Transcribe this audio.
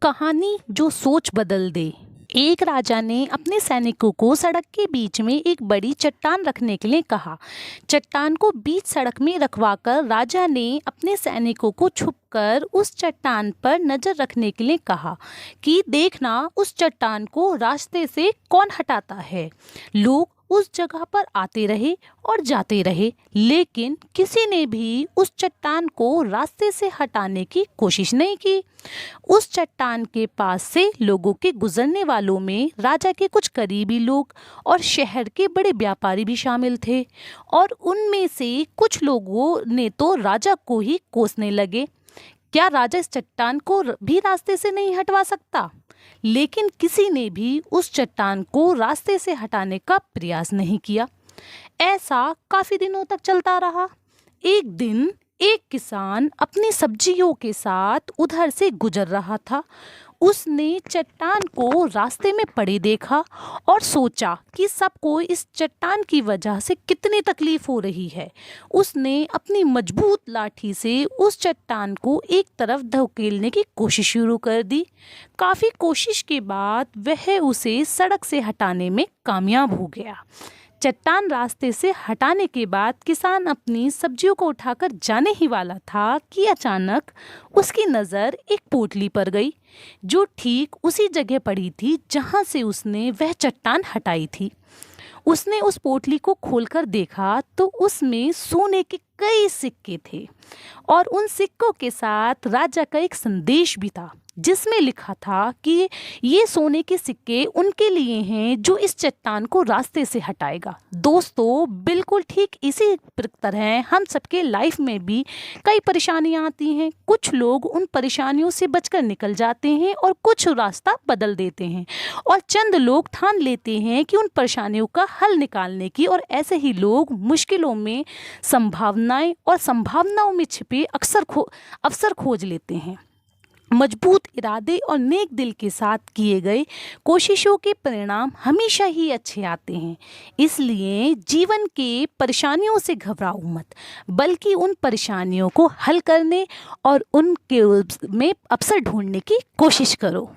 कहानी जो सोच बदल दे। एक राजा ने अपने सैनिकों को सड़क के बीच में एक बड़ी चट्टान रखने के लिए कहा। चट्टान को बीच सड़क में रखवाकर राजा ने अपने सैनिकों को छुपकर उस चट्टान पर नजर रखने के लिए कहा कि देखना उस चट्टान को रास्ते से कौन हटाता है। लोग उस जगह पर आते रहे और जाते रहे, लेकिन किसी ने भी उस चट्टान को रास्ते से हटाने की कोशिश नहीं की। उस चट्टान के पास से लोगों के गुजरने वालों में राजा के कुछ करीबी लोग और शहर के बड़े व्यापारी भी शामिल थे, और उनमें से कुछ लोगों ने तो राजा को ही कोसने लगे। क्या राजा इस चट्टान को भी रास्ते से नहीं हटवा सकता? लेकिन किसी ने भी उस चट्टान को रास्ते से हटाने का प्रयास नहीं किया। ऐसा काफी दिनों तक चलता रहा। एक दिन एक किसान अपनी सब्जियों के साथ उधर से गुजर रहा था। उसने चट्टान को रास्ते में पड़े देखा और सोचा कि सबको इस चट्टान की वजह से कितनी तकलीफ हो रही है। उसने अपनी मजबूत लाठी से उस चट्टान को एक तरफ धकेलने की कोशिश शुरू कर दी। काफ़ी कोशिश के बाद वह उसे सड़क से हटाने में कामयाब हो गया। चट्टान रास्ते से हटाने के बाद किसान अपनी सब्जियों को उठाकर जाने ही वाला था कि अचानक उसकी नज़र एक पोटली पर गई, जो ठीक उसी जगह पड़ी थी जहां से उसने वह चट्टान हटाई थी। उसने उस पोटली को खोलकर देखा तो उसमें सोने के कई सिक्के थे, और उन सिक्कों के साथ राजा का एक संदेश भी था, जिसमें लिखा था कि ये सोने के सिक्के उनके लिए हैं जो इस चट्टान को रास्ते से हटाएगा। दोस्तों, बिल्कुल ठीक इसी तरह हम सबके लाइफ में भी कई परेशानियां आती हैं। कुछ लोग उन परेशानियों से बचकर निकल जाते हैं और कुछ रास्ता बदल देते हैं, और चंद लोग ठान लेते हैं कि उन परेशानियों का हल निकालने की, और ऐसे ही लोग मुश्किलों में संभावनाएं और संभावनाओं में छिपे अवसर खोज लेते हैं। मजबूत इरादे और नेक दिल के साथ किए गए कोशिशों के परिणाम हमेशा ही अच्छे आते हैं। इसलिए जीवन के परेशानियों से घबराओ मत, बल्कि उन परेशानियों को हल करने और उनके में अवसर ढूंढने की कोशिश करो।